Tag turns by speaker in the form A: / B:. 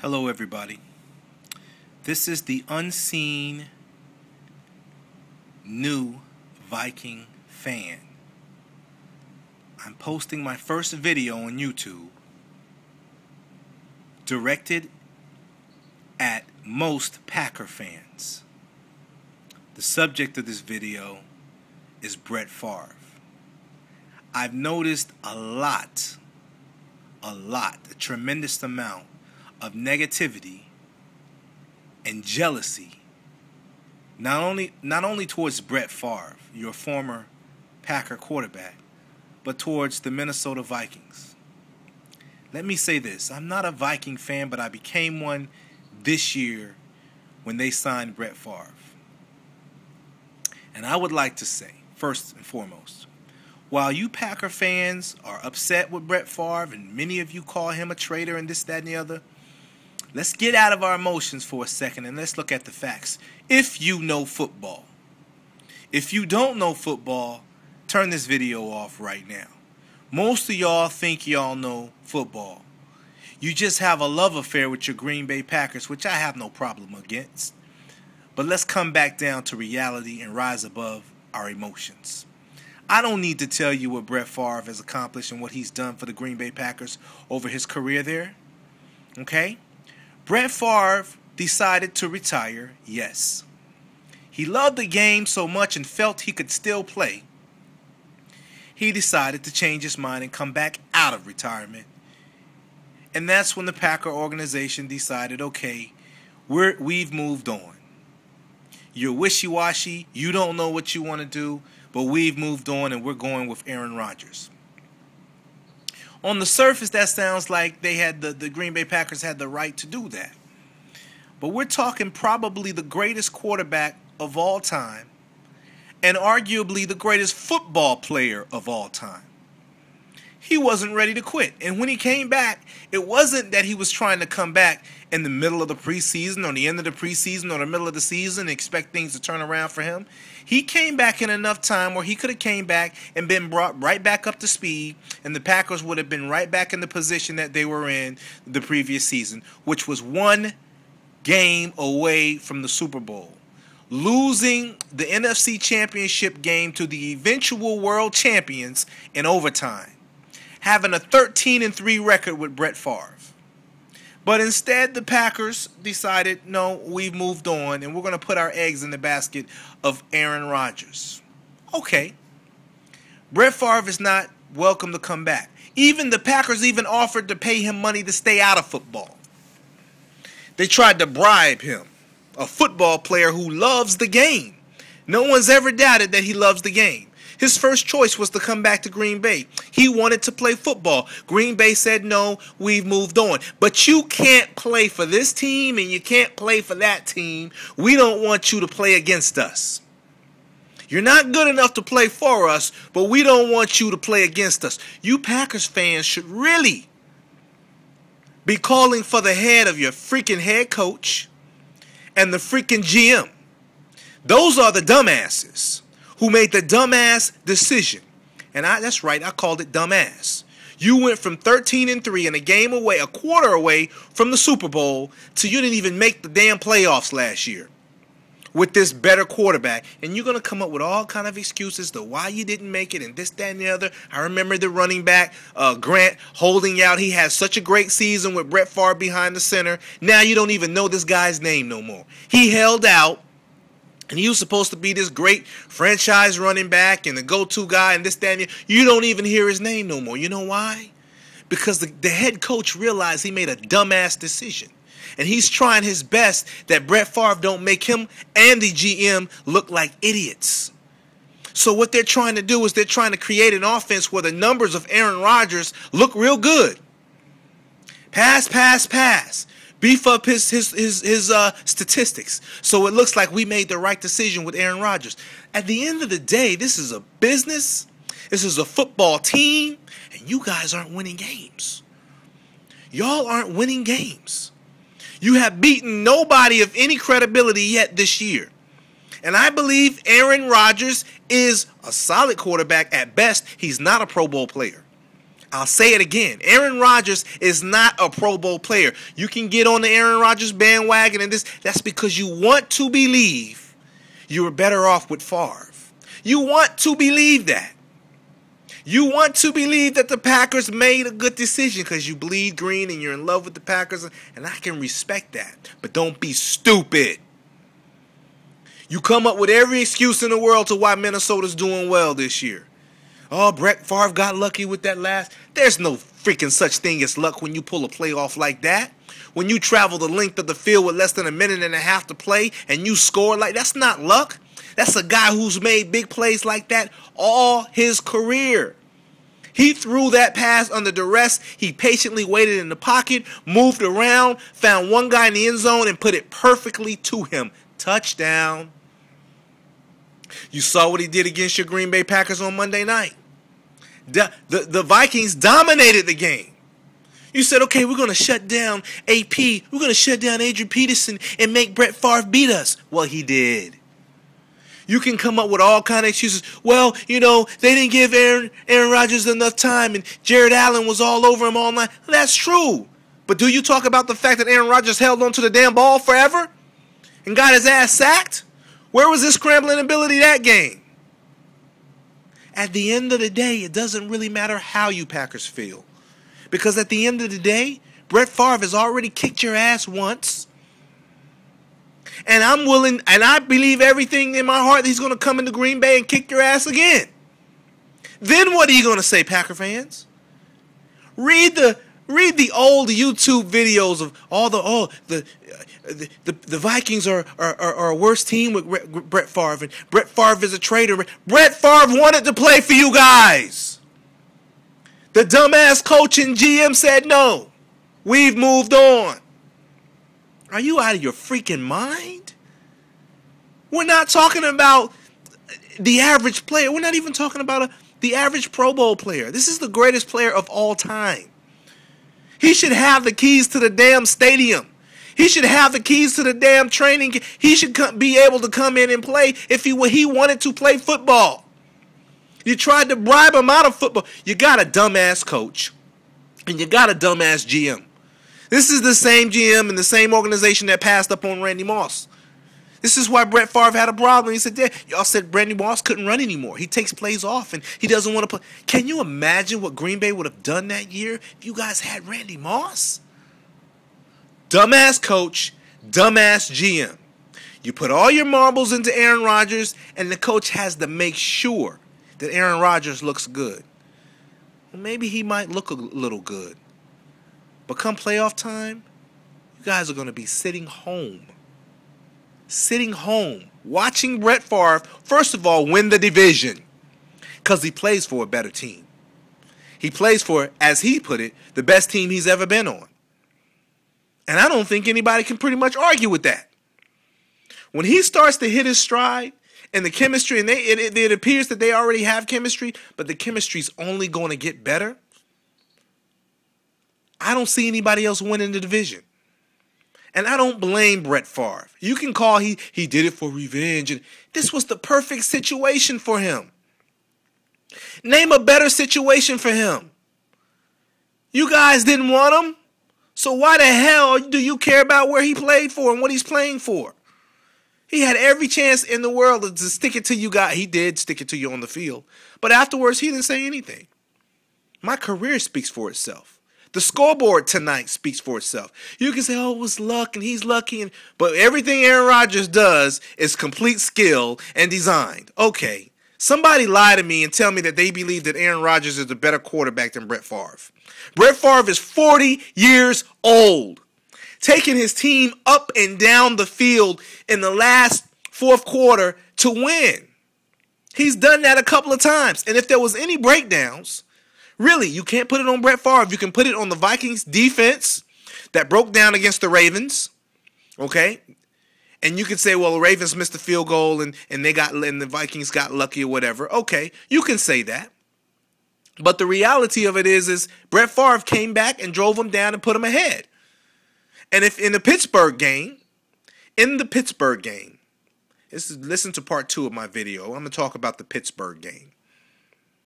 A: Hello everybody. This is the unseen new Viking fan. I'm posting my first video on YouTube directed at most Packer fans. The subject of this video is Brett Favre. I've noticed a tremendous amount of negativity and jealousy, not only towards Brett Favre, your former Packer quarterback, but towards the Minnesota Vikings. Let me say this: I'm not a Viking fan, but I became one this year when they signed Brett Favre. And I would like to say, first and foremost, while you Packer fans are upset with Brett Favre and many of you call him a traitor and this, that, and the other, let's get out of our emotions for a second and let's look at the facts. If you know football. If you don't know football, turn this video off right now. Most of y'all think y'all know football. You just have a love affair with your Green Bay Packers, which I have no problem against. But let's come back down to reality and rise above our emotions. I don't need to tell you what Brett Favre has accomplished and what he's done for the Green Bay Packers over his career there. Okay? Brett Favre decided to retire, yes. He loved the game so much and felt he could still play. He decided to change his mind and come back out of retirement. And that's when the Packer organization decided, okay, we've moved on. You're wishy-washy, you don't know what you want to do, but we've moved on and we're going with Aaron Rodgers. On the surface, that sounds like the Green Bay Packers had the right to do that. But we're talking probably the greatest quarterback of all time and arguably the greatest football player of all time. He wasn't ready to quit. And when he came back, it wasn't that he was trying to come back in the middle of the preseason or the end of the preseason or the middle of the season and expect things to turn around for him. He came back in enough time where he could have came back and been brought right back up to speed, and the Packers would have been right back in the position that they were in the previous season, which was one game away from the Super Bowl. Losing the NFC Championship game to the eventual world champions in overtime. Having a 13-3 record with Brett Favre. But instead, the Packers decided, no, we've moved on, and we're going to put our eggs in the basket of Aaron Rodgers. Okay. Brett Favre is not welcome to come back. Even the Packers even offered to pay him money to stay out of football. They tried to bribe him, a football player who loves the game. No one's ever doubted that he loves the game. His first choice was to come back to Green Bay. He wanted to play football. Green Bay said, no, we've moved on. But you can't play for this team and you can't play for that team. We don't want you to play against us. You're not good enough to play for us, but we don't want you to play against us. You Packers fans should really be calling for the head of your freaking head coach and the freaking GM. Those are the dumbasses who made the dumbass decision. And that's right, I called it dumbass. You went from 13-3 and a game away, a quarter away from the Super Bowl, to you didn't even make the damn playoffs last year with this better quarterback. And you're going to come up with all kind of excuses to why you didn't make it and this, that, and the other. I remember the running back, Grant, holding out. He had such a great season with Brett Favre behind the center. Now you don't even know this guy's name no more. He held out. And he was supposed to be this great franchise running back and the go-to guy and this, that, and the other. You don't even hear his name no more. You know why? Because the head coach realized he made a dumbass decision. And he's trying his best that Brett Favre don't make him and the GM look like idiots. So what they're trying to do is they're trying to create an offense where the numbers of Aaron Rodgers look real good. Pass, pass, pass. Beef up his statistics so it looks like we made the right decision with Aaron Rodgers. At the end of the day, this is a business. This is a football team, and you guys aren't winning games. Y'all aren't winning games. You have beaten nobody of any credibility yet this year. And I believe Aaron Rodgers is a solid quarterback at best. He's not a Pro Bowl player. I'll say it again. Aaron Rodgers is not a Pro Bowl player. You can get on the Aaron Rodgers bandwagon and this. That's because you want to believe you were better off with Favre. You want to believe that. You want to believe that the Packers made a good decision because you bleed green and you're in love with the Packers. And I can respect that. But don't be stupid. You come up with every excuse in the world to why Minnesota's doing well this year. Oh, Brett Favre got lucky with that last. There's no freaking such thing as luck when you pull a play off like that. When you travel the length of the field with less than a minute and a half to play and you score like that's not luck. That's a guy who's made big plays like that all his career. He threw that pass under duress. He patiently waited in the pocket, moved around, found one guy in the end zone and put it perfectly to him. Touchdown. You saw what he did against your Green Bay Packers on Monday night. The Vikings dominated the game. You said, okay, we're going to shut down AP. We're going to shut down Adrian Peterson and make Brett Favre beat us. Well, he did. You can come up with all kind of excuses. Well, you know, they didn't give Aaron Rodgers enough time and Jared Allen was all over him all night. That's true. But do you talk about the fact that Aaron Rodgers held on to the damn ball forever and got his ass sacked? Where was his scrambling ability that game? At the end of the day, it doesn't really matter how you Packers feel. Because at the end of the day, Brett Favre has already kicked your ass once. And I'm willing, and I believe everything in my heart that he's going to come into Green Bay and kick your ass again. Then what are you going to say, Packer fans? Read the old YouTube videos of all the Vikings are a worse team with Brett Favre, and Brett Favre is a traitor. Brett Favre wanted to play for you guys. The dumbass coach and GM said no. We've moved on. Are you out of your freaking mind? We're not talking about the average player. We're not even talking about the average Pro Bowl player. This is the greatest player of all time. He should have the keys to the damn stadium. He should have the keys to the damn training. He should be able to come in and play if he wanted to play football. You tried to bribe him out of football. You got a dumbass coach, and you got a dumbass GM. This is the same GM and the same organization that passed up on Randy Moss. This is why Brett Favre had a problem. He said, y'all said Randy Moss couldn't run anymore. He takes plays off, and he doesn't want to play. Can you imagine what Green Bay would have done that year if you guys had Randy Moss? Dumbass coach, dumbass GM. You put all your marbles into Aaron Rodgers, and the coach has to make sure that Aaron Rodgers looks good. Well, maybe he might look a little good. But come playoff time, you guys are going to be sitting home. Sitting home, watching Brett Favre, first of all, win the division. Because he plays for a better team. He plays for, as he put it, the best team he's ever been on. And I don't think anybody can pretty much argue with that. When he starts to hit his stride, and the chemistry, and it appears that they already have chemistry, but the chemistry's only going to get better. I don't see anybody else winning the division. And I don't blame Brett Favre. You can call he did it for revenge. And this was the perfect situation for him. Name a better situation for him. You guys didn't want him. So why the hell do you care about where he played for and what he's playing for? He had every chance in the world to stick it to you guys. He did stick it to you on the field. But afterwards, he didn't say anything. My career speaks for itself. The scoreboard tonight speaks for itself. You can say, oh, it was luck and he's lucky. But everything Aaron Rodgers does is complete skill and designed. Okay, somebody lie to me and tell me that they believe that Aaron Rodgers is a better quarterback than Brett Favre. Brett Favre is 40 years old, taking his team up and down the field in the last fourth quarter to win. He's done that a couple of times. And if there was any breakdowns, really, you can't put it on Brett Favre. You can put it on the Vikings defense that broke down against the Ravens. Okay? And you could say, well, the Ravens missed the field goal and the Vikings got lucky or whatever. Okay, you can say that. But the reality of it is Brett Favre came back and drove them down and put them ahead. And if in the Pittsburgh game, listen to part 2 of my video. I'm going to talk about the Pittsburgh game.